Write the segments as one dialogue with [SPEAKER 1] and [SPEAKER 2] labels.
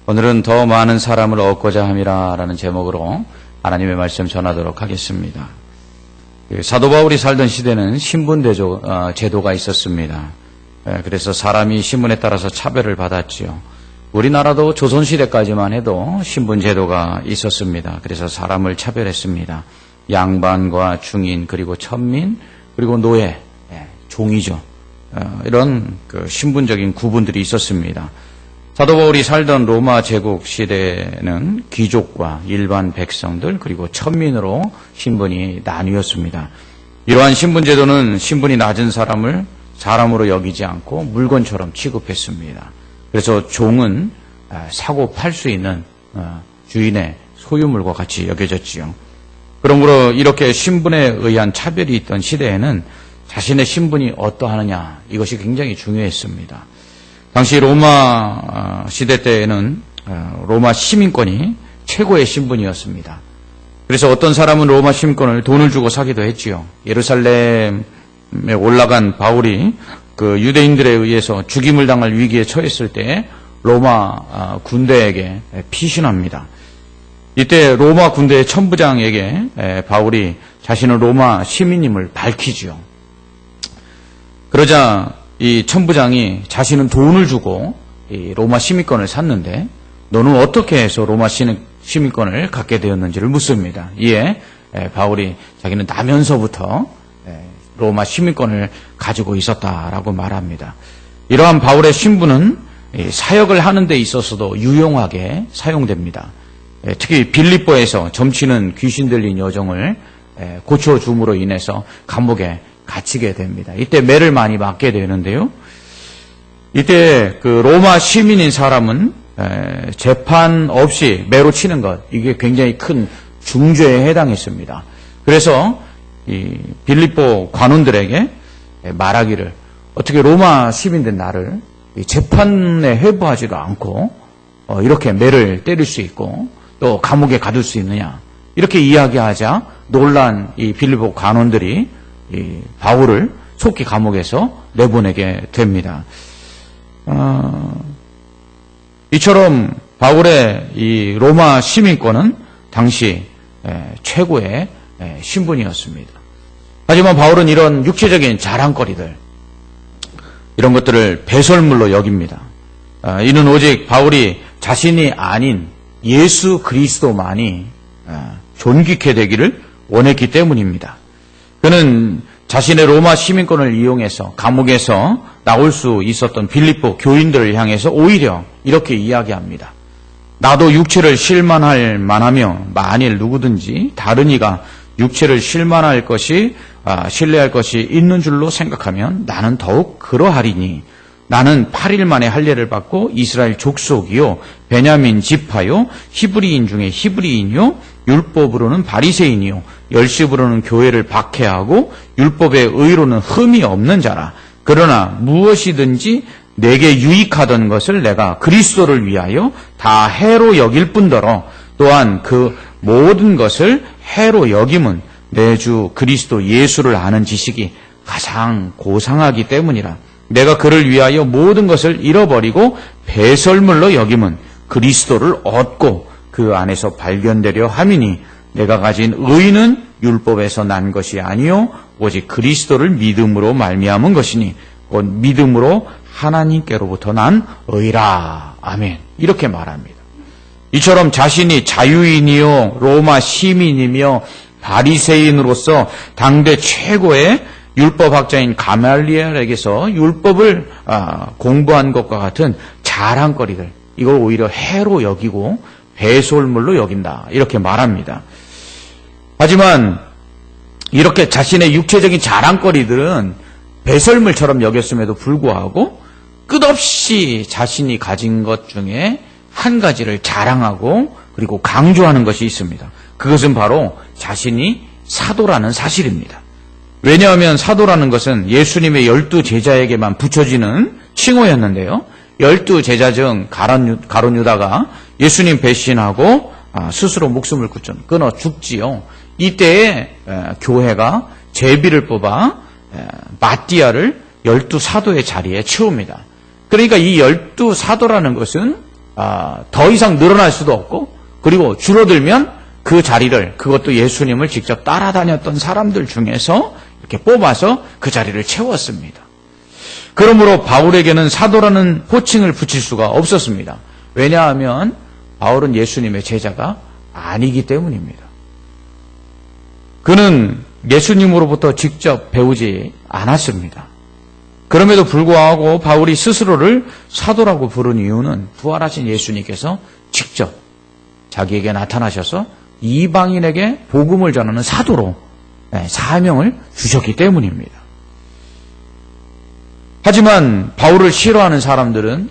[SPEAKER 1] 오늘은 더 많은 사람을 얻고자 함이라 라는 제목으로 하나님의 말씀 전하도록 하겠습니다. 사도 바울이 살던 시대는 신분대조 제도가 있었습니다. 그래서 사람이 신분에 따라서 차별을 받았지요. 우리나라도 조선시대까지만 해도 신분제도가 있었습니다. 그래서 사람을 차별했습니다. 양반과 중인, 그리고 천민, 그리고 노예, 종이죠. 이런 신분적인 구분들이 있었습니다. 사도 바울이 살던 로마 제국 시대는 귀족과 일반 백성들, 그리고 천민으로 신분이 나뉘었습니다. 이러한 신분제도는 신분이 낮은 사람을 사람으로 여기지 않고 물건처럼 취급했습니다. 그래서 종은 사고 팔 수 있는 주인의 소유물과 같이 여겨졌지요. 그러므로 이렇게 신분에 의한 차별이 있던 시대에는 자신의 신분이 어떠하느냐, 이것이 굉장히 중요했습니다. 당시 로마 시대 때에는 로마 시민권이 최고의 신분이었습니다. 그래서 어떤 사람은 로마 시민권을 돈을 주고 사기도 했지요. 예루살렘에 올라간 바울이 유대인들에 의해서 죽임을 당할 위기에 처했을 때 로마 군대에게 피신합니다. 이때 로마 군대의 천부장에게 바울이 자신은 로마 시민임을 밝히지요. 그러자 이 천부장이 자신은 돈을 주고 이 로마 시민권을 샀는데 너는 어떻게 해서 로마 시민권을 갖게 되었는지를 묻습니다. 이에 바울이 자기는 나면서부터 로마 시민권을 가지고 있었다라고 말합니다. 이러한 바울의 신분은 사역을 하는 데 있어서도 유용하게 사용됩니다. 특히 빌립보에서 점치는 귀신 들린 여종을 고쳐줌으로 인해서 감옥에 갇히게 됩니다. 이때 매를 많이 맞게 되는데요. 이때 로마 시민인 사람은 재판 없이 매로 치는 것, 이게 굉장히 큰 중죄에 해당했습니다. 그래서 이 빌립보 관원들에게 말하기를, 어떻게 로마 시민된 나를 재판에 회부하지도 않고 이렇게 매를 때릴 수 있고 또 감옥에 가둘 수 있느냐, 이렇게 이야기하자 놀란 이 빌립보 관원들이 이 바울을 속히 감옥에서 내보내게 됩니다. 이처럼 바울의 이 로마 시민권은 당시 최고의 신분이었습니다. 하지만 바울은 이런 육체적인 자랑거리들, 이런 것들을 배설물로 여깁니다. 이는 오직 바울이 자신이 아닌 예수 그리스도만이 존귀케 되기를 원했기 때문입니다. 그는 자신의 로마 시민권을 이용해서 감옥에서 나올 수 있었던 빌립보 교인들을 향해서 오히려 이렇게 이야기합니다. 나도 육체를 실만할 만하며 만일 누구든지 다른 이가 육체를 신뢰할 것이 있는 줄로 생각하면 나는 더욱 그러하리니, 나는 8일 만에 할례를 받고 이스라엘 족속이요 베냐민 지파요 히브리인 중에 히브리인이요 율법으로는 바리새인이요 열심으로는 교회를 박해하고 율법의 의로는 흠이 없는 자라. 그러나 무엇이든지 내게 유익하던 것을 내가 그리스도를 위하여 다 해로 여길 뿐더러 또한 그 모든 것을 해로 여김은 내 주 그리스도 예수를 아는 지식이 가장 고상하기 때문이라. 내가 그를 위하여 모든 것을 잃어버리고 배설물로 여김은 그리스도를 얻고 그 안에서 발견되려 함이니, 내가 가진 의는 율법에서 난 것이 아니요 오직 그리스도를 믿음으로 말미암은 것이니 곧 믿음으로 하나님께로부터 난 의라. 아멘. 이렇게 말합니다. 이처럼 자신이 자유인이요 로마 시민이며 바리새인으로서 당대 최고의 율법학자인 가말리엘에게서 율법을 공부한 것과 같은 자랑거리들, 이걸 오히려 해로 여기고 배설물로 여긴다, 이렇게 말합니다. 하지만 이렇게 자신의 육체적인 자랑거리들은 배설물처럼 여겼음에도 불구하고 끝없이 자신이 가진 것 중에 한 가지를 자랑하고 그리고 강조하는 것이 있습니다. 그것은 바로 자신이 사도라는 사실입니다. 왜냐하면 사도라는 것은 예수님의 12 제자에게만 붙여지는 칭호였는데요. 12 제자 중 가룟 유다가 예수님 배신하고 스스로 목숨을 끊어 죽지요. 이때에 교회가 제비를 뽑아 마띠아를 12 사도의 자리에 채웁니다. 그러니까 이 12 사도라는 것은 더 이상 늘어날 수도 없고, 그리고 줄어들면 그 자리를, 그것도 예수님을 직접 따라다녔던 사람들 중에서 이렇게 뽑아서 그 자리를 채웠습니다. 그러므로 바울에게는 사도라는 호칭을 붙일 수가 없었습니다. 왜냐하면 바울은 예수님의 제자가 아니기 때문입니다. 그는 예수님으로부터 직접 배우지 않았습니다. 그럼에도 불구하고 바울이 스스로를 사도라고 부른 이유는 부활하신 예수님께서 직접 자기에게 나타나셔서 이방인에게 복음을 전하는 사도로 사명을 주셨기 때문입니다. 하지만 바울을 싫어하는 사람들은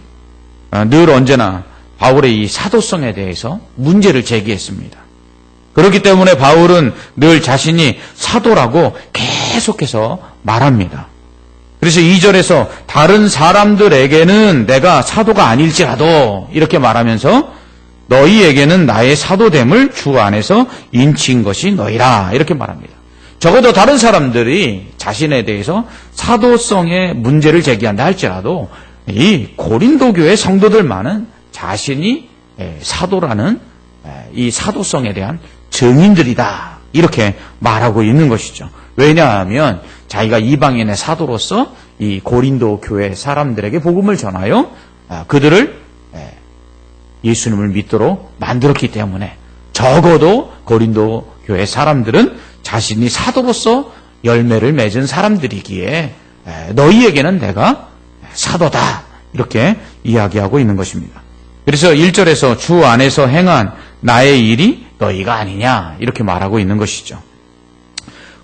[SPEAKER 1] 늘 언제나 바울의 이 사도성에 대해서 문제를 제기했습니다. 그렇기 때문에 바울은 늘 자신이 사도라고 계속해서 말합니다. 그래서 2절에서 다른 사람들에게는 내가 사도가 아닐지라도 이렇게 말하면서 너희에게는 나의 사도됨을 주 안에서 인치인 것이 너희라 이렇게 말합니다. 적어도 다른 사람들이 자신에 대해서 사도성의 문제를 제기한다 할지라도 이 고린도 교회 성도들만은 자신이 사도라는 이 사도성에 대한 증인들이다 이렇게 말하고 있는 것이죠. 왜냐하면 자기가 이방인의 사도로서 이 고린도 교회 사람들에게 복음을 전하여 그들을 예수님을 믿도록 만들었기 때문에 적어도 고린도 교회 사람들은 자신이 사도로서 열매를 맺은 사람들이기에 너희에게는 내가 사도다 이렇게 이야기하고 있는 것입니다. 그래서 1절에서 주 안에서 행한 나의 일이 너희가 아니냐 이렇게 말하고 있는 것이죠.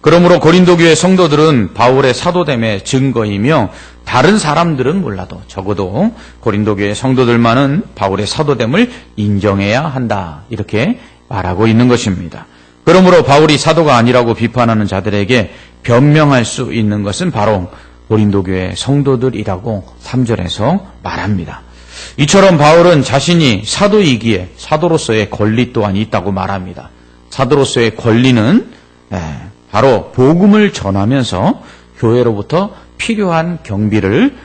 [SPEAKER 1] 그러므로 고린도 교회 성도들은 바울의 사도됨의 증거이며 다른 사람들은 몰라도 적어도 고린도 교회 성도들만은 바울의 사도됨을 인정해야 한다 이렇게 말하고 있는 것입니다. 그러므로 바울이 사도가 아니라고 비판하는 자들에게 변명할 수 있는 것은 바로 고린도 교회 성도들이라고 3절에서 말합니다. 이처럼 바울은 자신이 사도이기에 사도로서의 권리 또한 있다고 말합니다. 사도로서의 권리는 바로 복음을 전하면서 교회로부터 필요한 경비를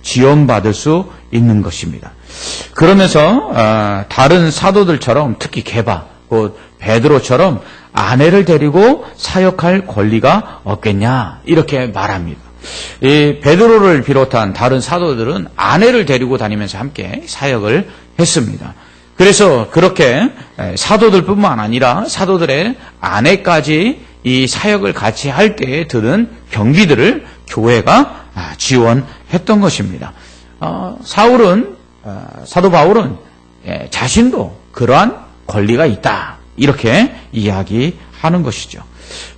[SPEAKER 1] 지원받을 수 있는 것입니다. 그러면서 다른 사도들처럼 특히 게바, 곧 베드로처럼 아내를 데리고 사역할 권리가 없겠냐 이렇게 말합니다. 이 베드로를 비롯한 다른 사도들은 아내를 데리고 다니면서 함께 사역을 했습니다. 그래서 그렇게 사도들뿐만 아니라 사도들의 아내까지 이 사역을 같이 할 때에 드는 경비들을 교회가 지원했던 것입니다. 사도 바울은 자신도 그러한 권리가 있다 이렇게 이야기하는 것이죠.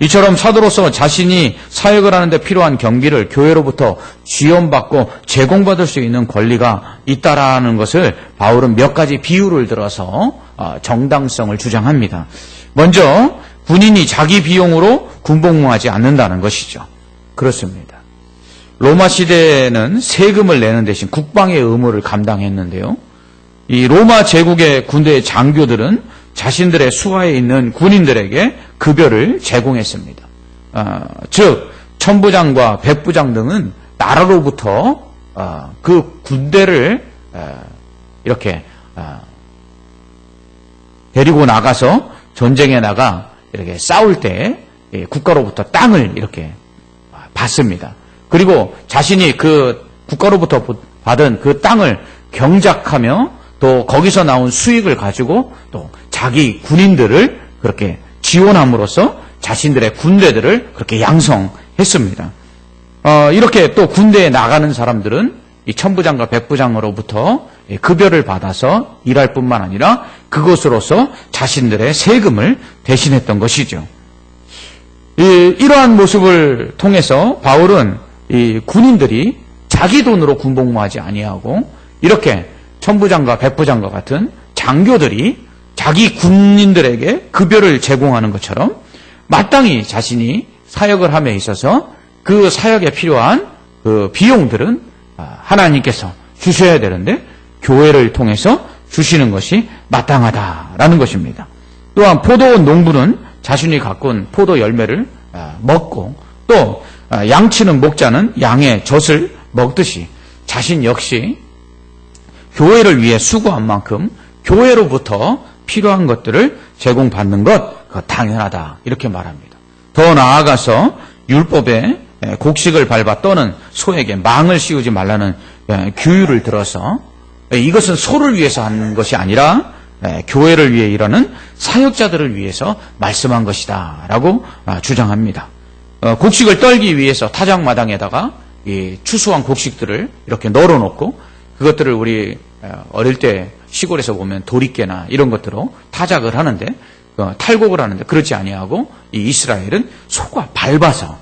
[SPEAKER 1] 이처럼 사도로서 자신이 사역을 하는데 필요한 경비를 교회로부터 지원받고 제공받을 수 있는 권리가 있다라는 것을 바울은 몇 가지 비유를 들어서 정당성을 주장합니다. 먼저 군인이 자기 비용으로 군복무하지 않는다는 것이죠. 그렇습니다. 로마 시대에는 세금을 내는 대신 국방의 의무를 감당했는데요. 이 로마 제국의 군대의 장교들은 자신들의 수하에 있는 군인들에게 급여를 제공했습니다. 즉 천부장과 백부장 등은 나라로부터 그 군대를 이렇게 데리고 나가서 전쟁에 나가 이렇게 싸울 때 국가로부터 땅을 이렇게 받습니다. 그리고 자신이 그 국가로부터 받은 그 땅을 경작하며 또 거기서 나온 수익을 가지고 또 자기 군인들을 그렇게 지원함으로써 자신들의 군대들을 그렇게 양성했습니다. 이렇게 또 군대에 나가는 사람들은 이 천부장과 백부장으로부터 급여를 받아서 일할 뿐만 아니라 그것으로서 자신들의 세금을 대신했던 것이죠. 이러한 모습을 통해서 바울은 이 군인들이 자기 돈으로 군복무하지 아니하고 이렇게 천부장과 백부장과 같은 장교들이 자기 군인들에게 급여를 제공하는 것처럼 마땅히 자신이 사역을 함에 있어서 그 사역에 필요한 그 비용들은 하나님께서 주셔야 되는데 교회를 통해서 주시는 것이 마땅하다라는 것입니다. 또한 포도원 농부는 자신이 가꾼 포도 열매를 먹고 또 양치는 목자는 양의 젖을 먹듯이 자신 역시 교회를 위해 수고한 만큼 교회로부터 필요한 것들을 제공받는 것, 그거 당연하다. 이렇게 말합니다. 더 나아가서 율법에 곡식을 밟아 떠는 소에게 망을 씌우지 말라는 규율을 들어서 이것은 소를 위해서 하는 것이 아니라 교회를 위해 일하는 사역자들을 위해서 말씀한 것이다 라고 주장합니다. 곡식을 떨기 위해서 타작마당에다가 이 추수한 곡식들을 이렇게 널어놓고 그것들을 우리 어릴 때 시골에서 보면 도리깨나 이런 것들로 타작을 하는데 탈곡을 하는데 그렇지 아니하고 이 이스라엘은 소가 밟아서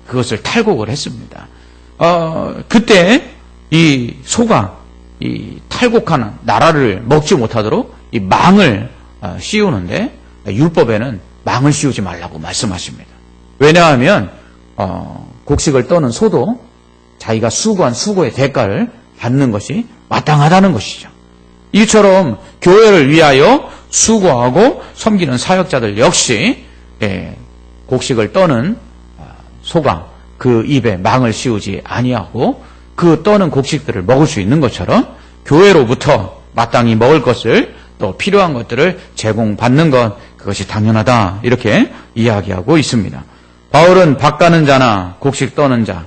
[SPEAKER 1] 그것을 탈곡을 했습니다. 그때 이 소가 이 탈곡하는 나라를 먹지 못하도록 이 망을 씌우는데 율법에는 망을 씌우지 말라고 말씀하십니다. 왜냐하면 곡식을 떠는 소도 자기가 수고한 수고의 대가를 받는 것이 마땅하다는 것이죠. 이처럼 교회를 위하여 수고하고 섬기는 사역자들 역시 곡식을 떠는 소가 그 입에 망을 씌우지 아니하고 그 떠는 곡식들을 먹을 수 있는 것처럼 교회로부터 마땅히 먹을 것을 또 필요한 것들을 제공받는 것, 그것이 당연하다 이렇게 이야기하고 있습니다. 바울은 밭 가는 자나 곡식 떠는 자,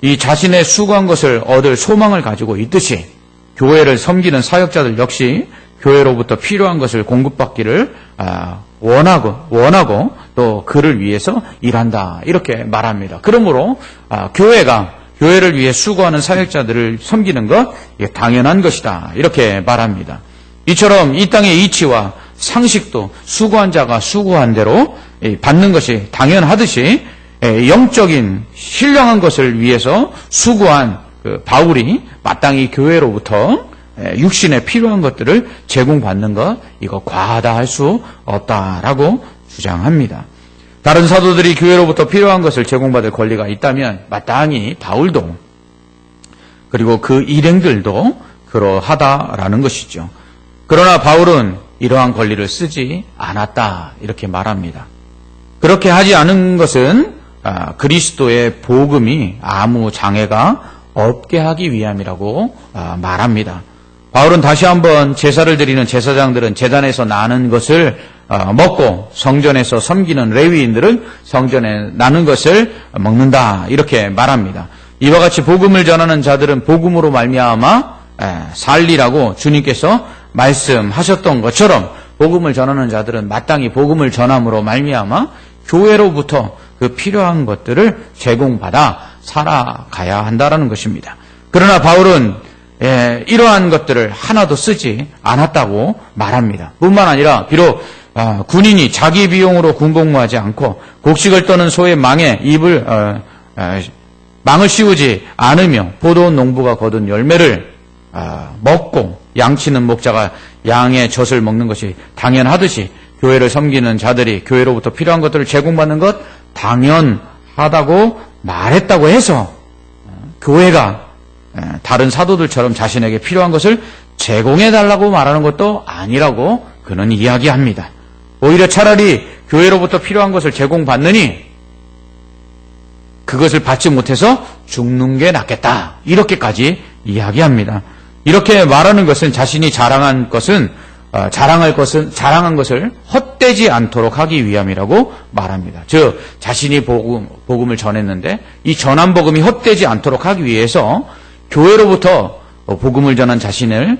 [SPEAKER 1] 이 자신의 수고한 것을 얻을 소망을 가지고 있듯이 교회를 섬기는 사역자들 역시 교회로부터 필요한 것을 공급받기를 원하고 또 그를 위해서 일한다 이렇게 말합니다. 그러므로 교회를 위해 수고하는 사역자들을 섬기는 것 당연한 것이다 이렇게 말합니다. 이처럼 이 땅의 이치와 상식도 수고한 자가 수고한 대로 받는 것이 당연하듯이 영적인 신령한 것을 위해서 수고한 바울이 마땅히 교회로부터 육신에 필요한 것들을 제공받는 것, 이거 과하다 할 수 없다라고 주장합니다. 다른 사도들이 교회로부터 필요한 것을 제공받을 권리가 있다면 마땅히 바울도 그리고 그 일행들도 그러하다라는 것이죠. 그러나 바울은 이러한 권리를 쓰지 않았다 이렇게 말합니다. 그렇게 하지 않은 것은 그리스도의 복음이 아무 장애가 없게 하기 위함이라고 말합니다. 바울은 다시 한번 제사를 드리는 제사장들은 제단에서 나는 것을 먹고 성전에서 섬기는 레위인들은 성전에 나는 것을 먹는다 이렇게 말합니다. 이와 같이 복음을 전하는 자들은 복음으로 말미암아 살리라고 주님께서 말씀하셨던 것처럼 복음을 전하는 자들은 마땅히 복음을 전함으로 말미암아 교회로부터 그 필요한 것들을 제공받아 살아가야 한다라는 것입니다. 그러나 바울은 이러한 것들을 하나도 쓰지 않았다고 말합니다. 뿐만 아니라 비록 군인이 자기 비용으로 군복무하지 않고 곡식을 떠는 소의 망에 망을 씌우지 않으며 포도원 농부가 거둔 열매를 먹고 양치는 목자가 양의 젖을 먹는 것이 당연하듯이 교회를 섬기는 자들이 교회로부터 필요한 것들을 제공받는 것 당연하다고 말했다고 해서 교회가 다른 사도들처럼 자신에게 필요한 것을 제공해달라고 말하는 것도 아니라고 그는 이야기합니다. 오히려 차라리 교회로부터 필요한 것을 제공받느니 그것을 받지 못해서 죽는 게 낫겠다 이렇게까지 이야기합니다. 이렇게 말하는 것은 자신이 자랑한 것을 헛되지 않도록 하기 위함이라고 말합니다. 즉 자신이 복음을 전했는데 이 전한 복음이 헛되지 않도록 하기 위해서 교회로부터 복음을 전한 자신을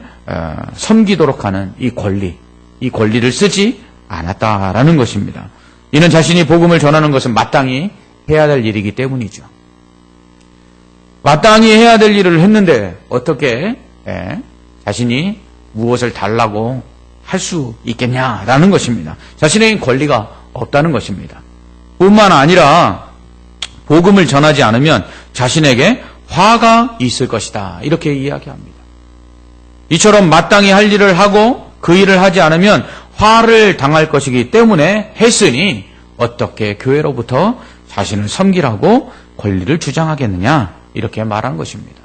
[SPEAKER 1] 섬기도록 하는 이 권리를 쓰지 않았다라는 것입니다. 이는 자신이 복음을 전하는 것은 마땅히 해야 될 일이기 때문이죠. 마땅히 해야 될 일을 했는데 어떻게 자신이 무엇을 달라고 할 수 있겠냐라는 것입니다. 자신에게 권리가 없다는 것입니다. 뿐만 아니라 복음을 전하지 않으면 자신에게 화가 있을 것이다 이렇게 이야기합니다. 이처럼 마땅히 할 일을 하고 그 일을 하지 않으면 화를 당할 것이기 때문에 했으니 어떻게 교회로부터 자신을 섬기라고 권리를 주장하겠느냐 이렇게 말한 것입니다.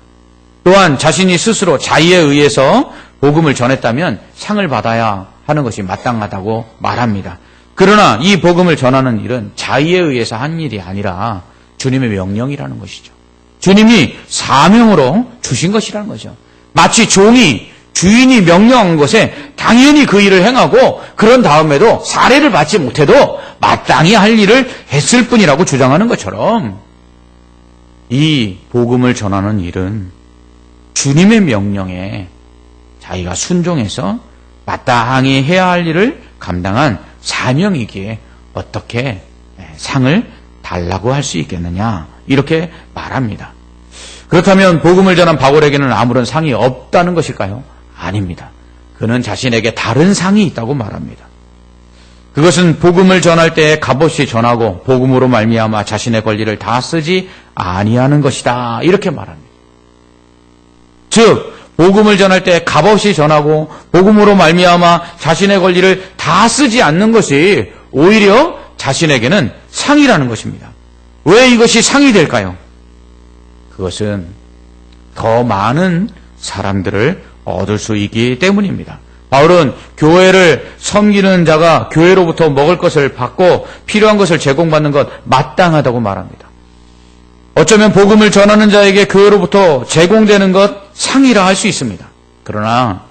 [SPEAKER 1] 또한 자신이 스스로 자의에 의해서 복음을 전했다면 상을 받아야 하는 것이 마땅하다고 말합니다. 그러나 이 복음을 전하는 일은 자의에 의해서 한 일이 아니라 주님의 명령이라는 것이죠. 주님이 사명으로 주신 것이라는 거죠. 마치 종이 주인이 명령한 것에 당연히 그 일을 행하고 그런 다음에도 사례를 받지 못해도 마땅히 할 일을 했을 뿐이라고 주장하는 것처럼 이 복음을 전하는 일은 주님의 명령에 자기가 순종해서 마땅히 해야 할 일을 감당한 사명이기에 어떻게 상을 달라고 할 수 있겠느냐 이렇게 말합니다. 그렇다면 복음을 전한 바울에게는 아무런 상이 없다는 것일까요? 아닙니다. 그는 자신에게 다른 상이 있다고 말합니다. 그것은 복음을 전할 때 값없이 전하고 복음으로 말미암아 자신의 권리를 다 쓰지 아니하는 것이다 이렇게 말합니다. 즉 복음을 전할 때 값없이 전하고 복음으로 말미암아 자신의 권리를 다 쓰지 않는 것이 오히려 자신에게는 상이라는 것입니다. 왜 이것이 상이 될까요? 그것은 더 많은 사람들을 얻을 수 있기 때문입니다. 바울은 교회를 섬기는 자가 교회로부터 먹을 것을 받고 필요한 것을 제공받는 것 마땅하다고 말합니다. 어쩌면 복음을 전하는 자에게 교회로부터 제공되는 것 상이라 할 수 있습니다. 그러나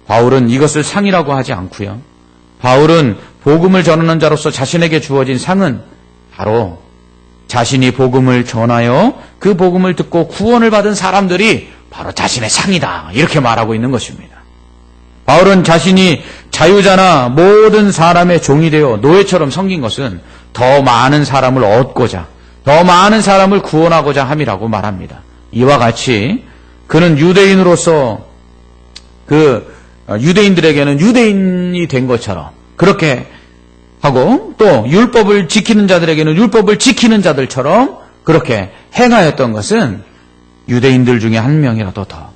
[SPEAKER 1] 바울은 이것을 상이라고 하지 않고요. 바울은 복음을 전하는 자로서 자신에게 주어진 상은 바로 자신이 복음을 전하여 그 복음을 듣고 구원을 받은 사람들이 바로 자신의 상이다 이렇게 말하고 있는 것입니다. 바울은 자신이 자유자나 모든 사람의 종이 되어 노예처럼 섬긴 것은 더 많은 사람을 얻고자 더 많은 사람을 구원하고자 함이라고 말합니다. 이와 같이 그는 유대인으로서 유대인들에게는 유대인이 된 것처럼 그렇게 하고 또 율법을 지키는 자들에게는 율법을 지키는 자들처럼 그렇게 행하였던 것은 유대인들 중에 한 명이라도 더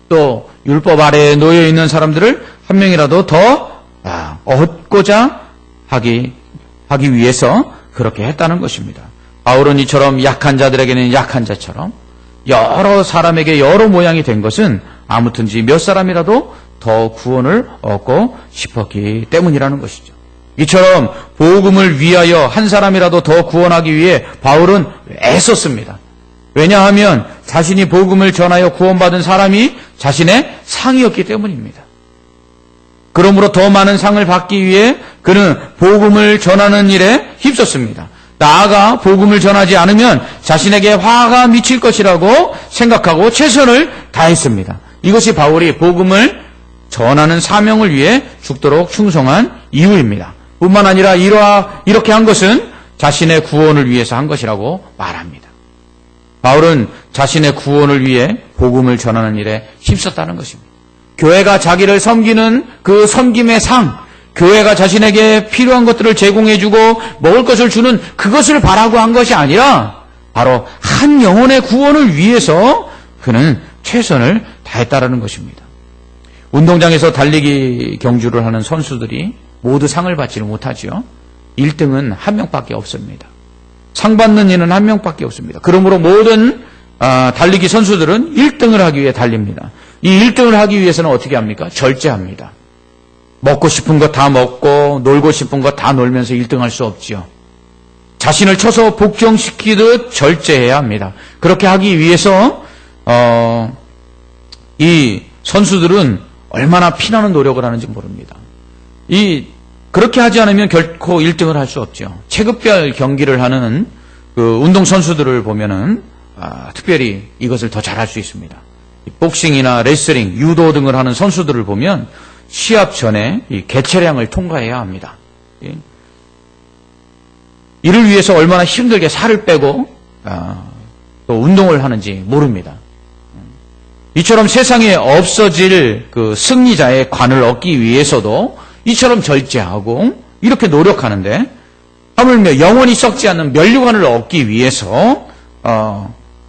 [SPEAKER 1] 또 율법 아래에 놓여 있는 사람들을 한 명이라도 더 얻고자 하기 위해서 그렇게 했다는 것입니다. 바울은 이처럼 약한 자들에게는 약한 자처럼 여러 사람에게 여러 모양이 된 것은 아무튼지 몇 사람이라도 더 구원을 얻고 싶었기 때문이라는 것이죠. 이처럼 복음을 위하여 한 사람이라도 더 구원하기 위해 바울은 애썼습니다. 왜냐하면 자신이 복음을 전하여 구원받은 사람이 자신의 상이었기 때문입니다. 그러므로 더 많은 상을 받기 위해 그는 복음을 전하는 일에 힘썼습니다. 나아가 복음을 전하지 않으면 자신에게 화가 미칠 것이라고 생각하고 최선을 다했습니다. 이것이 바울이 복음을 전하는 사명을 위해 죽도록 충성한 이유입니다. 뿐만 아니라 이렇게 한 것은 자신의 구원을 위해서 한 것이라고 말합니다. 바울은 자신의 구원을 위해 복음을 전하는 일에 힘썼다는 것입니다. 교회가 자기를 섬기는 그 섬김의 상, 교회가 자신에게 필요한 것들을 제공해주고 먹을 것을 주는 그것을 바라고 한 것이 아니라 바로 한 영혼의 구원을 위해서 그는 최선을 다했다는 것입니다. 운동장에서 달리기 경주를 하는 선수들이 모두 상을 받지는 못하죠. 1등은 한 명밖에 없습니다. 상 받는 이는 한 명밖에 없습니다. 그러므로 모든 달리기 선수들은 1등을 하기 위해 달립니다. 이 1등을 하기 위해서는 어떻게 합니까? 절제합니다. 먹고 싶은 거 다 먹고 놀고 싶은 거 다 놀면서 1등 할 수 없지요. 자신을 쳐서 복종시키듯 절제해야 합니다. 그렇게 하기 위해서 이 선수들은 얼마나 피나는 노력을 하는지 모릅니다. 그렇게 하지 않으면 결코 1등을 할 수 없죠. 체급별 경기를 하는 그 운동선수들을 보면은 특별히 이것을 더 잘할 수 있습니다. 복싱이나 레슬링, 유도 등을 하는 선수들을 보면 시합 전에 이 개체량을 통과해야 합니다. 이를 위해서 얼마나 힘들게 살을 빼고 또 운동을 하는지 모릅니다. 이처럼 세상에 없어질 그 승리자의 관을 얻기 위해서도 이처럼 절제하고 이렇게 노력하는데 하물며 영원히 썩지 않는 면류관을 얻기 위해서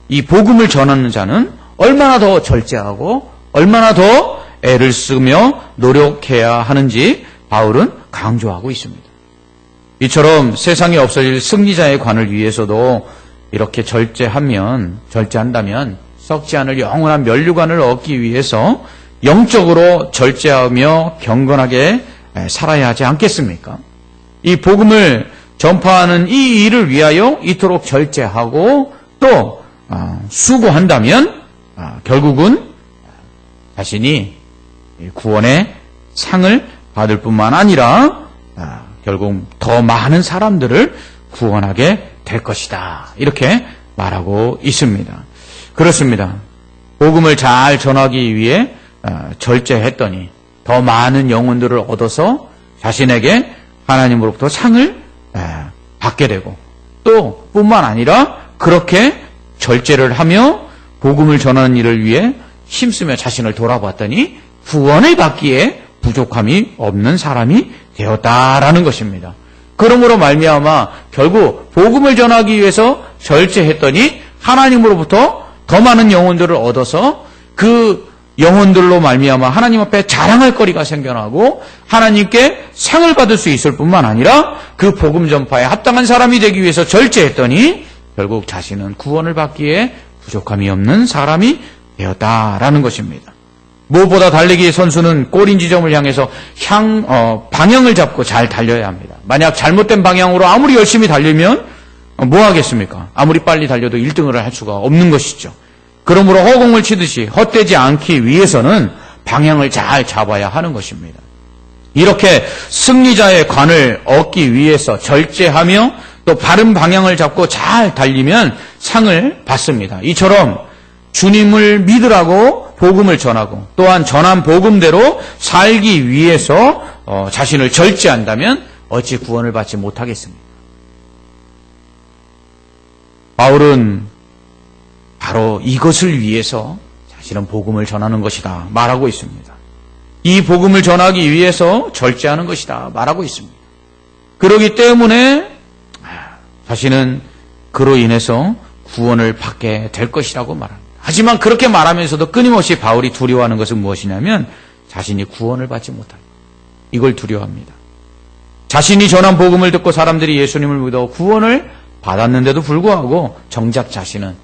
[SPEAKER 1] 이 복음을 전하는 자는 얼마나 더 절제하고 얼마나 더 애를 쓰며 노력해야 하는지 바울은 강조하고 있습니다. 이처럼 세상에 없어질 승리자의 관을 위해서도 이렇게 절제한다면 썩지 않을 영원한 면류관을 얻기 위해서 영적으로 절제하며 경건하게 살아야 하지 않겠습니까? 이 복음을 전파하는 이 일을 위하여 이토록 절제하고 또 수고한다면 결국은 자신이 구원의 상을 받을 뿐만 아니라 결국 더 많은 사람들을 구원하게 될 것이다. 이렇게 말하고 있습니다. 그렇습니다. 복음을 잘 전하기 위해 절제했더니 더 많은 영혼들을 얻어서 자신에게 하나님으로부터 상을 받게 되고 또 뿐만 아니라 그렇게 절제를 하며 복음을 전하는 일을 위해 힘쓰며 자신을 돌아봤더니 구원을 받기에 부족함이 없는 사람이 되었다라는 것입니다. 그러므로 말미암아 결국 복음을 전하기 위해서 절제했더니 하나님으로부터 더 많은 영혼들을 얻어서 그 영혼들로 말미암아 하나님 앞에 자랑할 거리가 생겨나고 하나님께 상을 받을 수 있을 뿐만 아니라 그 복음 전파에 합당한 사람이 되기 위해서 절제했더니 결국 자신은 구원을 받기에 부족함이 없는 사람이 되었다라는 것입니다. 무엇보다 달리기 선수는 골인 지점을 향해서 방향을 잡고 잘 달려야 합니다. 만약 잘못된 방향으로 아무리 열심히 달리면 뭐 하겠습니까? 아무리 빨리 달려도 1등을 할 수가 없는 것이죠. 그러므로 허공을 치듯이 헛되지 않기 위해서는 방향을 잘 잡아야 하는 것입니다. 이렇게 승리자의 관을 얻기 위해서 절제하며 또 바른 방향을 잡고 잘 달리면 상을 받습니다. 이처럼 주님을 믿으라고 복음을 전하고 또한 전한 복음대로 살기 위해서 자신을 절제한다면 어찌 구원을 받지 못하겠습니까? 바울은 바로 이것을 위해서 자신은 복음을 전하는 것이다 말하고 있습니다. 이 복음을 전하기 위해서 절제하는 것이다 말하고 있습니다. 그렇기 때문에 자신은 그로 인해서 구원을 받게 될 것이라고 말합니다. 하지만 그렇게 말하면서도 끊임없이 바울이 두려워하는 것은 무엇이냐면 자신이 구원을 받지 못한다. 이걸 두려워합니다. 자신이 전한 복음을 듣고 사람들이 예수님을 믿어 구원을 받았는데도 불구하고 정작 자신은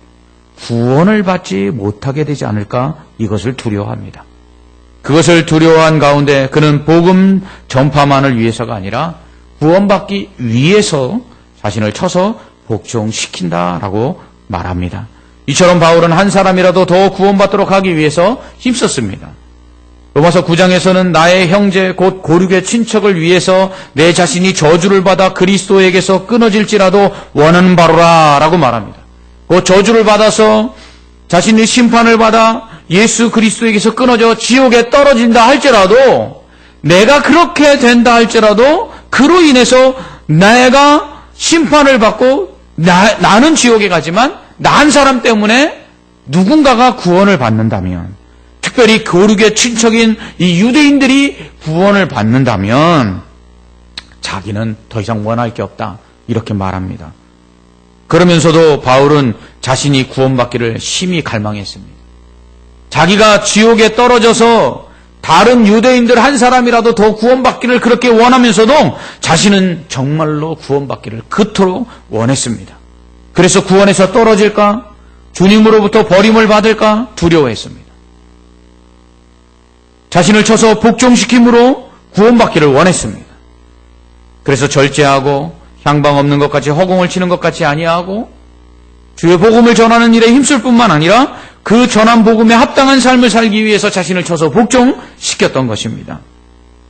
[SPEAKER 1] 구원을 받지 못하게 되지 않을까 이것을 두려워합니다. 그것을 두려워한 가운데 그는 복음 전파만을 위해서가 아니라 구원받기 위해서 자신을 쳐서 복종시킨다라고 말합니다. 이처럼 바울은 한 사람이라도 더 구원받도록 하기 위해서 힘썼습니다. 로마서 9장에서는 나의 형제 곧 고륙의 친척을 위해서 내 자신이 저주를 받아 그리스도에게서 끊어질지라도 원하는 바로라 라고 말합니다. 곧 저주를 받아서 자신이 심판을 받아 예수 그리스도에게서 끊어져 지옥에 떨어진다 할지라도 내가 그렇게 된다 할지라도 그로 인해서 내가 심판을 받고 나는 지옥에 가지만 나 한 사람 때문에 누군가가 구원을 받는다면 특별히 고륙의 친척인 이 유대인들이 구원을 받는다면 자기는 더 이상 원할 게 없다 이렇게 말합니다. 그러면서도 바울은 자신이 구원받기를 심히 갈망했습니다. 자기가 지옥에 떨어져서 다른 유대인들 한 사람이라도 더 구원받기를 그렇게 원하면서도 자신은 정말로 구원받기를 그토록 원했습니다. 그래서 구원에서 떨어질까? 주님으로부터 버림을 받을까? 두려워했습니다. 자신을 쳐서 복종시킴으로 구원받기를 원했습니다. 그래서 절제하고 향방 없는 것 같이 허공을 치는 것 같이 아니하고 주의 복음을 전하는 일에 힘쓸 뿐만 아니라 그 전한 복음에 합당한 삶을 살기 위해서 자신을 쳐서 복종시켰던 것입니다.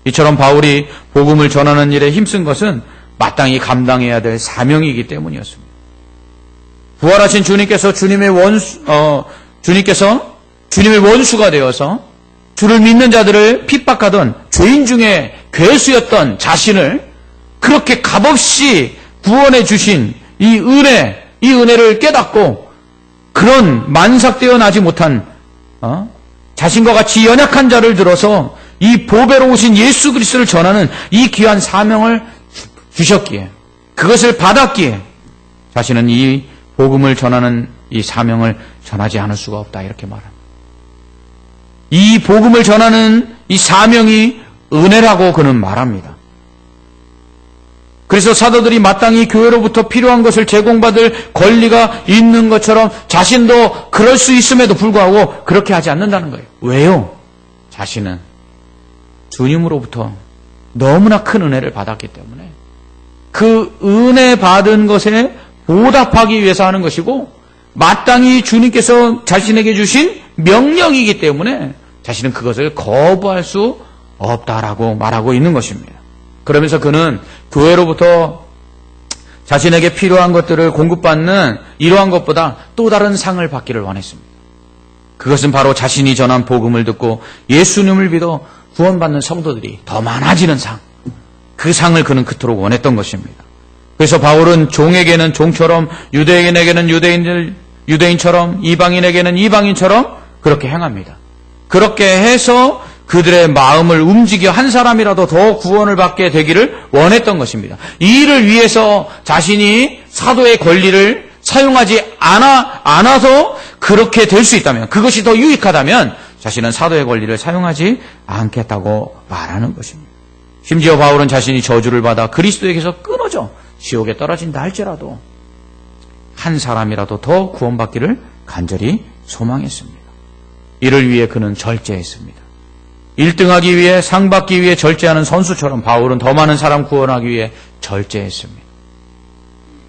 [SPEAKER 1] 이처럼 바울이 복음을 전하는 일에 힘쓴 것은 마땅히 감당해야 될 사명이기 때문이었습니다. 부활하신 주님께서 주님의 원수가 되어서 주를 믿는 자들을 핍박하던 죄인 중에 괴수였던 자신을 그렇게 값없이 구원해 주신 이 은혜를 깨닫고 그런 만삭되어 나지 못한 자신과 같이 연약한 자를 들어서 이 보배로 오신 예수 그리스도를 전하는 이 귀한 사명을 주셨기에 그것을 받았기에 자신은 이 복음을 전하는 이 사명을 전하지 않을 수가 없다 이렇게 말합니다. 이 복음을 전하는 이 사명이 은혜라고 그는 말합니다. 그래서 사도들이 마땅히 교회로부터 필요한 것을 제공받을 권리가 있는 것처럼 자신도 그럴 수 있음에도 불구하고 그렇게 하지 않는다는 거예요. 왜요? 자신은 주님으로부터 너무나 큰 은혜를 받았기 때문에 그 은혜 받은 것에 보답하기 위해서 하는 것이고 마땅히 주님께서 자신에게 주신 명령이기 때문에 자신은 그것을 거부할 수 없다라고 말하고 있는 것입니다. 그러면서 그는 교회로부터 자신에게 필요한 것들을 공급받는 이러한 것보다 또 다른 상을 받기를 원했습니다. 그것은 바로 자신이 전한 복음을 듣고 예수님을 믿어 구원받는 성도들이 더 많아지는 상, 그 상을 그는 그토록 원했던 것입니다. 그래서 바울은 종에게는 종처럼, 유대인에게는 유대인처럼, 이방인에게는 이방인처럼 그렇게 행합니다. 그렇게 해서 그들의 마음을 움직여 한 사람이라도 더 구원을 받게 되기를 원했던 것입니다. 이 일을 위해서 자신이 사도의 권리를 사용하지 않아서 그렇게 될 수 있다면, 그것이 더 유익하다면 자신은 사도의 권리를 사용하지 않겠다고 말하는 것입니다. 심지어 바울은 자신이 저주를 받아 그리스도에게서 끊어져 지옥에 떨어진다 할지라도 한 사람이라도 더 구원받기를 간절히 소망했습니다. 이를 위해 그는 절제했습니다. 1등하기 위해, 상 받기 위해 절제하는 선수처럼 바울은 더 많은 사람 구원하기 위해 절제했습니다.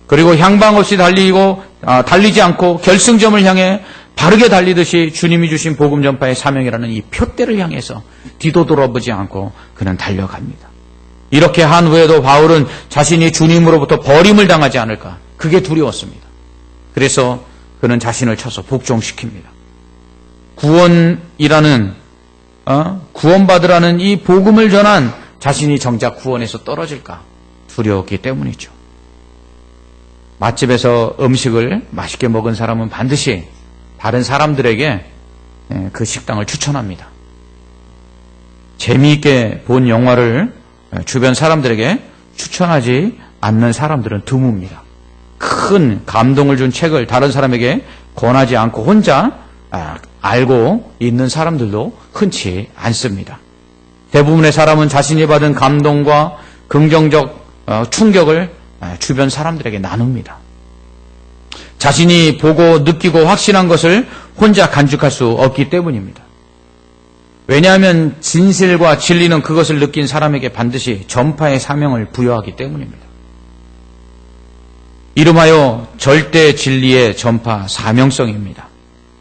[SPEAKER 1] 그리고 향방 없이 달리지 않고 결승점을 향해 바르게 달리듯이 주님이 주신 복음 전파의 사명이라는 이 표대를 향해서 뒤도 돌아보지 않고 그는 달려갑니다. 이렇게 한 후에도 바울은 자신이 주님으로부터 버림을 당하지 않을까, 그게 두려웠습니다. 그래서 그는 자신을 쳐서 복종시킵니다. 구원받으라는 이 복음을 전한 자신이 정작 구원에서 떨어질까 두려웠기 때문이죠. 맛집에서 음식을 맛있게 먹은 사람은 반드시 다른 사람들에게 그 식당을 추천합니다. 재미있게 본 영화를 주변 사람들에게 추천하지 않는 사람들은 드뭅니다. 큰 감동을 준 책을 다른 사람에게 권하지 않고 혼자 알고 있는 사람들도 흔치 않습니다. 대부분의 사람은 자신이 받은 감동과 긍정적 충격을 주변 사람들에게 나눕니다. 자신이 보고 느끼고 확신한 것을 혼자 간직할 수 없기 때문입니다. 왜냐하면 진실과 진리는 그것을 느낀 사람에게 반드시 전파의 사명을 부여하기 때문입니다. 이름하여 절대 진리의 전파 사명성입니다.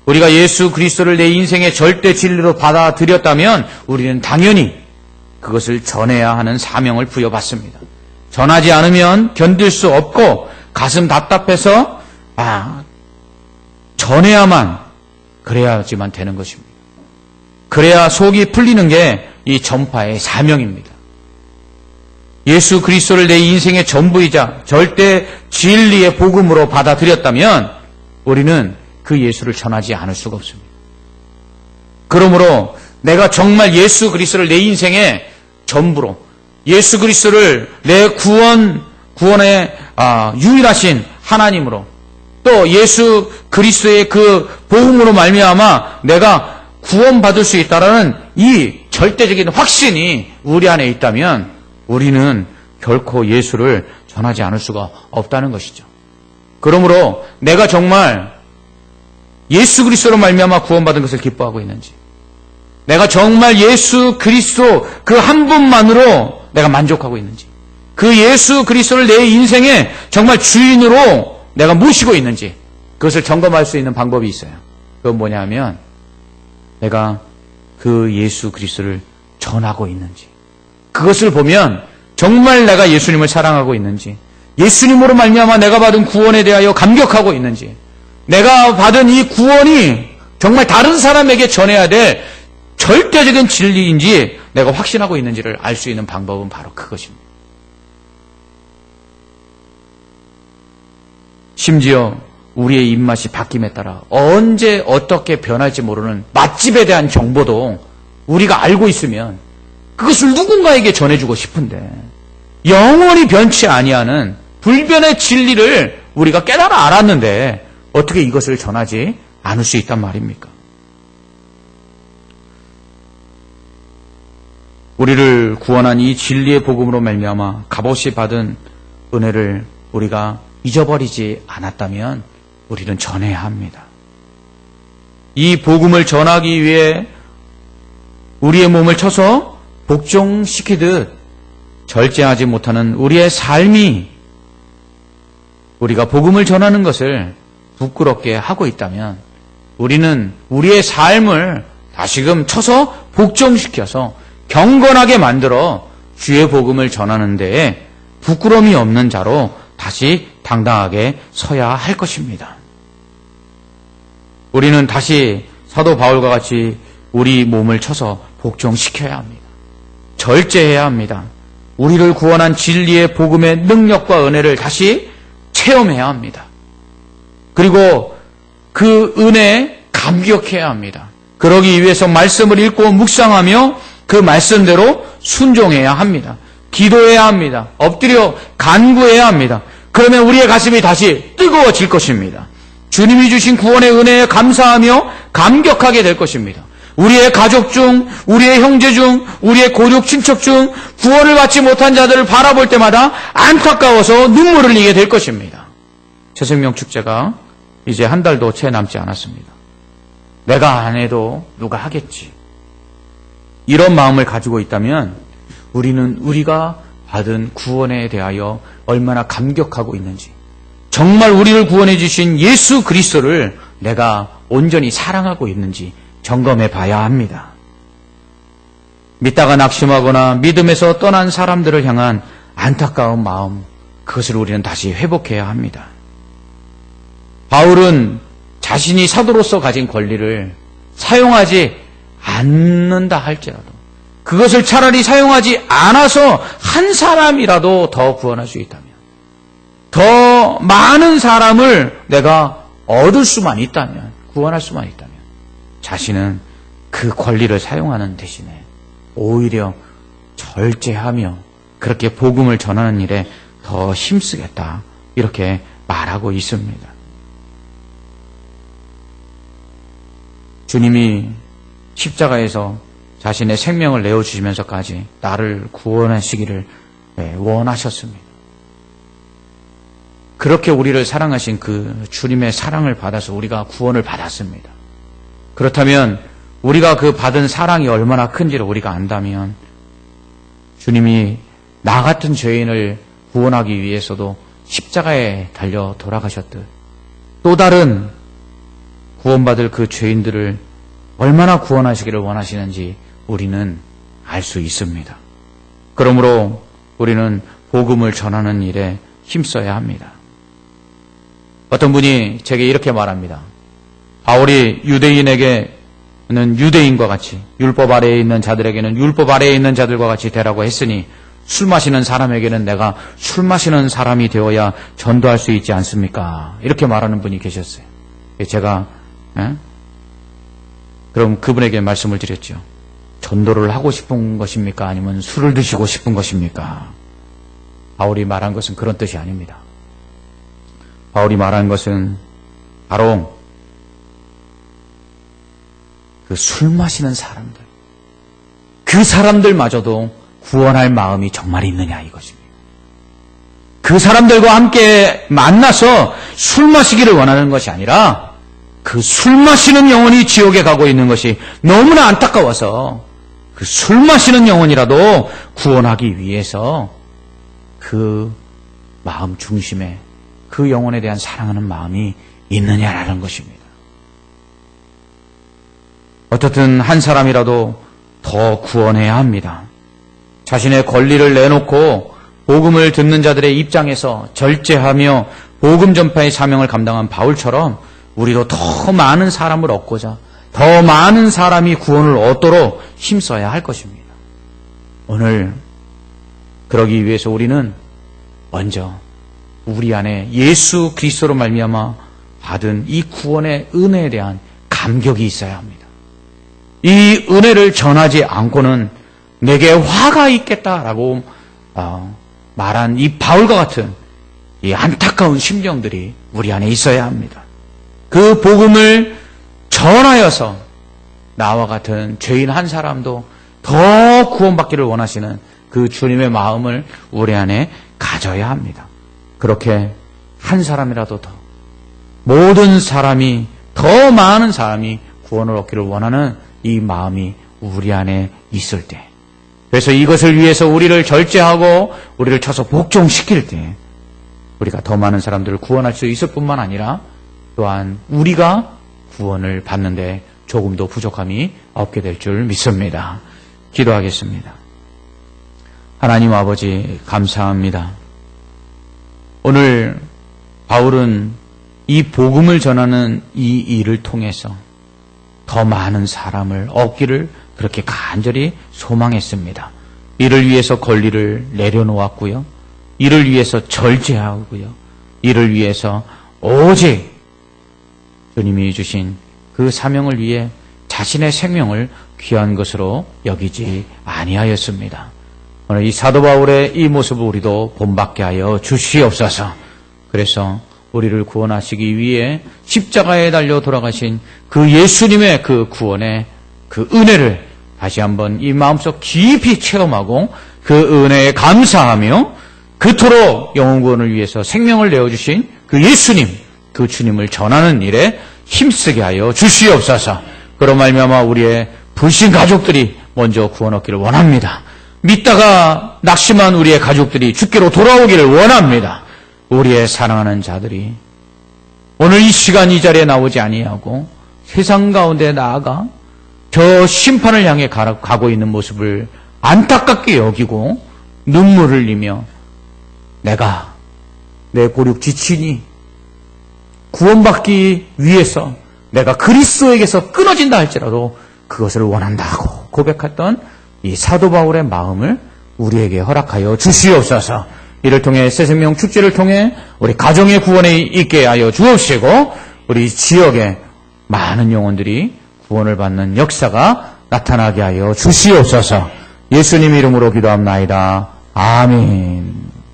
[SPEAKER 1] 우리가 예수 그리스도를 내 인생의 절대 진리로 받아들였다면 우리는 당연히 그것을 전해야 하는 사명을 부여받습니다. 전하지 않으면 견딜 수 없고 가슴 답답해서 전해야만 그래야지만 되는 것입니다. 그래야 속이 풀리는 게 이 전파의 사명입니다. 예수 그리스도를 내 인생의 전부이자 절대 진리의 복음으로 받아들였다면 우리는 그 예수를 전하지 않을 수가 없습니다. 그러므로 내가 정말 예수 그리스도를 내 인생의 전부로, 예수 그리스도를 내 구원의 유일하신 하나님으로, 또 예수 그리스도의 그 복음으로 말미암아 내가 구원받을 수 있다라는 이 절대적인 확신이 우리 안에 있다면 우리는 결코 예수를 전하지 않을 수가 없다는 것이죠. 그러므로 내가 정말 예수 그리스도로 말미암아 구원받은 것을 기뻐하고 있는지, 내가 정말 예수 그리스도 그 한 분만으로 내가 만족하고 있는지, 그 예수 그리스도를 내 인생의 정말 주인으로 내가 모시고 있는지, 그것을 점검할 수 있는 방법이 있어요. 그건 뭐냐면 내가 그 예수 그리스도를 전하고 있는지, 그것을 보면 정말 내가 예수님을 사랑하고 있는지, 예수님으로 말미암아 내가 받은 구원에 대하여 감격하고 있는지, 내가 받은 이 구원이 정말 다른 사람에게 전해야 될 절대적인 진리인지 내가 확신하고 있는지를 알 수 있는 방법은 바로 그것입니다. 심지어 우리의 입맛이 바뀜에 따라 언제 어떻게 변할지 모르는 맛집에 대한 정보도 우리가 알고 있으면 그것을 누군가에게 전해주고 싶은데, 영원히 변치 아니하는 불변의 진리를 우리가 깨달아 알았는데 어떻게 이것을 전하지 않을 수 있단 말입니까? 우리를 구원한 이 진리의 복음으로 말미암아 값없이 받은 은혜를 우리가 잊어버리지 않았다면 우리는 전해야 합니다. 이 복음을 전하기 위해 우리의 몸을 쳐서 복종시키듯 절제하지 못하는 우리의 삶이 우리가 복음을 전하는 것을 부끄럽게 하고 있다면 우리는 우리의 삶을 다시금 쳐서 복종시켜서 경건하게 만들어 주의 복음을 전하는 데에 부끄러움이 없는 자로 다시 당당하게 서야 할 것입니다. 우리는 다시 사도 바울과 같이 우리 몸을 쳐서 복종시켜야 합니다. 절제해야 합니다. 우리를 구원한 진리의 복음의 능력과 은혜를 다시 체험해야 합니다. 그리고 그 은혜에 감격해야 합니다. 그러기 위해서 말씀을 읽고 묵상하며 그 말씀대로 순종해야 합니다. 기도해야 합니다. 엎드려 간구해야 합니다. 그러면 우리의 가슴이 다시 뜨거워질 것입니다. 주님이 주신 구원의 은혜에 감사하며 감격하게 될 것입니다. 우리의 가족 중, 우리의 형제 중, 우리의 고륙 친척 중 구원을 받지 못한 자들을 바라볼 때마다 안타까워서 눈물을 흘리게 될 것입니다. 새생명 축제가 이제 한 달도 채 남지 않았습니다. 내가 안 해도 누가 하겠지. 이런 마음을 가지고 있다면 우리는 우리가 받은 구원에 대하여 얼마나 감격하고 있는지, 정말 우리를 구원해 주신 예수 그리스도를 내가 온전히 사랑하고 있는지 점검해 봐야 합니다. 믿다가 낙심하거나 믿음에서 떠난 사람들을 향한 안타까운 마음, 그것을 우리는 다시 회복해야 합니다. 바울은 자신이 사도로서 가진 권리를 사용하지 않는다 할지라도 그것을 차라리 사용하지 않아서 한 사람이라도 더 구원할 수 있다면, 더 많은 사람을 내가 얻을 수만 있다면, 구원할 수만 있다면 자신은 그 권리를 사용하는 대신에 오히려 절제하며 그렇게 복음을 전하는 일에 더 힘쓰겠다, 이렇게 말하고 있습니다. 주님이 십자가에서 자신의 생명을 내어주시면서까지 나를 구원하시기를 원하셨습니다. 그렇게 우리를 사랑하신 그 주님의 사랑을 받아서 우리가 구원을 받았습니다. 그렇다면 우리가 그 받은 사랑이 얼마나 큰지를 우리가 안다면 주님이 나 같은 죄인을 구원하기 위해서도 십자가에 달려 돌아가셨듯 또 다른 구원받을 그 죄인들을 얼마나 구원하시기를 원하시는지 우리는 알 수 있습니다. 그러므로 우리는 복음을 전하는 일에 힘써야 합니다. 어떤 분이 제게 이렇게 말합니다. 바울이 유대인에게는 유대인과 같이, 율법 아래에 있는 자들에게는 율법 아래에 있는 자들과 같이 되라고 했으니 술 마시는 사람에게는 내가 술 마시는 사람이 되어야 전도할 수 있지 않습니까? 이렇게 말하는 분이 계셨어요. 제가 그럼 그분에게 말씀을 드렸죠. 전도를 하고 싶은 것입니까? 아니면 술을 드시고 싶은 것입니까? 바울이 말한 것은 그런 뜻이 아닙니다. 바울이 말한 것은 바로 그 술 마시는 사람들, 그 사람들마저도 구원할 마음이 정말 있느냐 이것입니다. 그 사람들과 함께 만나서 술 마시기를 원하는 것이 아니라 그 술 마시는 영혼이 지옥에 가고 있는 것이 너무나 안타까워서 그 술 마시는 영혼이라도 구원하기 위해서 그 마음 중심에 그 영혼에 대한 사랑하는 마음이 있느냐라는 것입니다. 어떻든 한 사람이라도 더 구원해야 합니다. 자신의 권리를 내놓고 복음을 듣는 자들의 입장에서 절제하며 복음 전파의 사명을 감당한 바울처럼 우리도 더 많은 사람을 얻고자, 더 많은 사람이 구원을 얻도록 힘써야 할 것입니다. 오늘 그러기 위해서 우리는 먼저 우리 안에 예수 그리스도로 말미암아 받은 이 구원의 은혜에 대한 감격이 있어야 합니다. 이 은혜를 전하지 않고는 내게 화가 있겠다라고 말한 이 바울과 같은 이 안타까운 심정들이 우리 안에 있어야 합니다. 그 복음을 전하여서 나와 같은 죄인 한 사람도 더 구원받기를 원하시는 그 주님의 마음을 우리 안에 가져야 합니다. 그렇게 한 사람이라도 더, 모든 사람이, 더 많은 사람이 구원을 얻기를 원하는 이 마음이 우리 안에 있을 때, 그래서 이것을 위해서 우리를 절제하고 우리를 쳐서 복종시킬 때 우리가 더 많은 사람들을 구원할 수 있을 뿐만 아니라 또한 우리가 구원을 받는데 조금도 부족함이 없게 될 줄 믿습니다. 기도하겠습니다. 하나님 아버지 감사합니다. 오늘 바울은 이 복음을 전하는 이 일을 통해서 더 많은 사람을 얻기를 그렇게 간절히 소망했습니다. 이를 위해서 권리를 내려놓았고요. 이를 위해서 절제하고요. 이를 위해서 오직 주님이 주신 그 사명을 위해 자신의 생명을 귀한 것으로 여기지 아니하였습니다. 오늘 이 사도 바울의 이 모습을 우리도 본받게 하여 주시옵소서. 그래서 우리를 구원하시기 위해 십자가에 달려 돌아가신 그 예수님의 그 구원의 그 은혜를 다시 한번 이 마음속 깊이 체험하고 그 은혜에 감사하며 그토록 영혼 구원을 위해서 생명을 내어주신 그 예수님, 그 주님을 전하는 일에 힘쓰게 하여 주시옵소서. 그로 말미암아 우리의 불신 가족들이 먼저 구원 얻기를 원합니다. 믿다가 낙심한 우리의 가족들이 주께로 돌아오기를 원합니다. 우리의 사랑하는 자들이 오늘 이 시간 이 자리에 나오지 아니하고 세상 가운데 나아가 저 심판을 향해 가고 있는 모습을 안타깝게 여기고 눈물을 흘리며 내가 내 고륙 지치니 구원받기 위해서 내가 그리스도에게서 끊어진다 할지라도 그것을 원한다고 고백했던 이 사도 바울의 마음을 우리에게 허락하여 주시옵소서. 이를 통해 새생명 축제를 통해 우리 가정의 구원에 있게 하여 주옵시고 우리 지역에 많은 영혼들이 구원을 받는 역사가 나타나게 하여 주시옵소서. 예수님 이름으로 기도합나이다. 아멘.